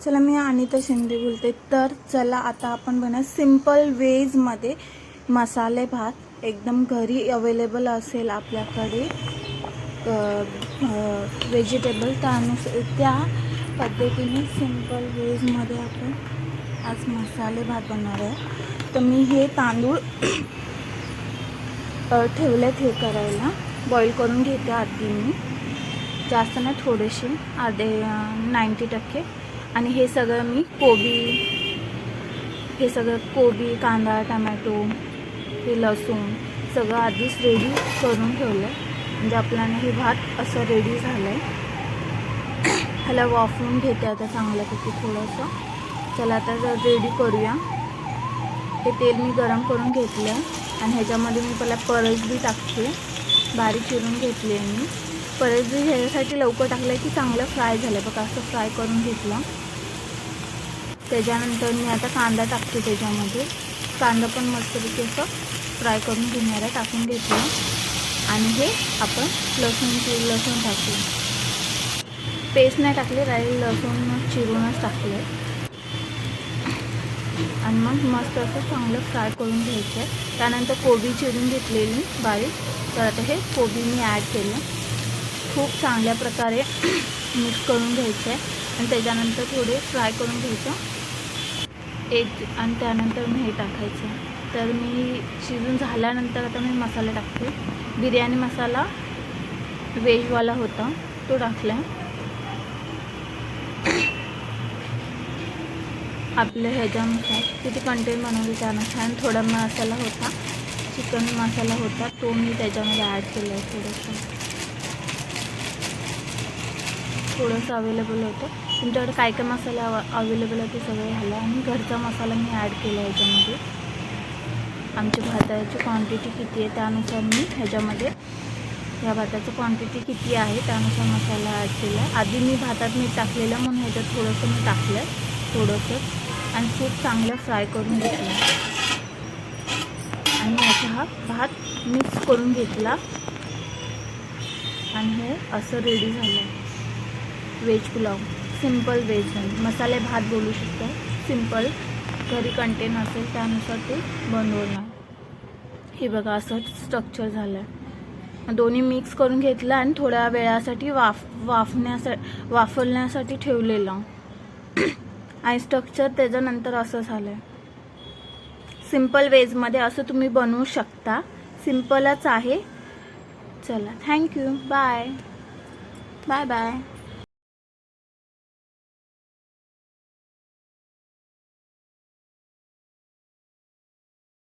चला, मी अनिता शिंदे बोलते. तर चला आता आपण बनवूया सिंपल वेजमध्ये मसाले भात. एकदम घरी अवेलेबल असेल आपल्याकडे व्हेजिटेबल, त्या पद्धतीने सिंपल वेजमध्ये आपण आज मसाले भात बनवणार आहे. तर मी हे तांदूळ ठेवलेत हे करायला, बॉईल करून घेते आधी मी, जास्त नाही, थोडेसे, अर्धे 90%. आणि हे सगळं मी कोबी, कांदा, टमॅटो, हे लसूण सगळं आधीच रेडी करून ठेवलं आहे. म्हणजे आपल्याला हे भात असं रेडी झालं आहे. ह्याला वाफवून घेते आता चांगल्यापैकी थोडंसं. चला आता रेडी करूया. हे तेल मी गरम करून घेतलं आहे आणि ह्याच्यामध्ये मी पहिला परसबी टाकते, बारीक चिरून घेतली आहे मी. परसबी ह्याच्यासाठी लवकर टाकलं आहे की चांगलं फ्राय झालं आहे बघा, असं फ्राय करून घेतलं. त्याच्यानंतर मी आता कांदा टाकते त्याच्यामध्ये. कांदा पण मस्तपैकी असं फ्राय करून घेणार आहे, टाकून घेतलं. आणि हे आपण लसूण टाकू, पेस्ट नाही टाकले, डायरेक्ट लसूण चिरूनच टाकले. आणि मग मस्त असं चांगलं फ्राय करून घ्यायचं आहे. त्यानंतर कोबी चिरून घेतलेली बारीक, तर आता हे कोबी मी ॲड केलं. खूप चांगल्या प्रकारे मिक्स करून घ्यायचं आहे आणि त्याच्यानंतर थोडे फ्राय करून घ्यायचं आणि त्यानंतर मी हे टाकायचं. तर मी शिजून झाल्यानंतर आता मी मसाला टाकते. बिर्याणी मसाला व्हेजवाला होता तो टाकला. आपल्या ह्याच्यानुसार किती कंटेंट बनवले त्यानुसार. आणि थोडा मसाला होता, चिकन मसाला होता, तो मी त्याच्यामध्ये ॲड केला आहे. थोडंसं अवेलेबल होतं. तुमच्याकडे काय काय मसाले अवेलेबल आहे ते सगळे घाला. आणि घरचा मसाला मी ॲड केला ह्याच्यामध्ये. आमच्या भाताची क्वांटिटी किती आहे त्यानुसार मी ह्याच्यामध्ये, ह्या भाताचं क्वांटिटी किती आहे त्यानुसार मसाला ॲड केला. आधी मी भातात मीठ टाकलेलं म्हणून ह्याच्यात थोडंसं मी टाकलं आहे, थोडंसं. आणि खूप चांगलं फ्राय करून घेतलं आणि ह्याचा हा भात मिक्स करून घेतला. आणि हे असं रेडी झालं आहे व्हेज पुलाव. सिंपल व्हेज मसाले भात बोलू शकतो. सिंपल घरी कंटेन असेल त्यानुसार ते बनवणार. हे बघा असं स्ट्रक्चर झालं आहे. दोन्ही मिक्स करून घेतलं आणि थोड्या वेळासाठी वाफवण्यासाठी ठेवलेलं. आणि स्ट्रक्चर त्याच्यानंतर असं झालं आहे. सिंपल वेजमध्ये असं तुम्ही बनवू शकता. सिंपलच आहे. चला, थँक्यू, बाय बाय बाय.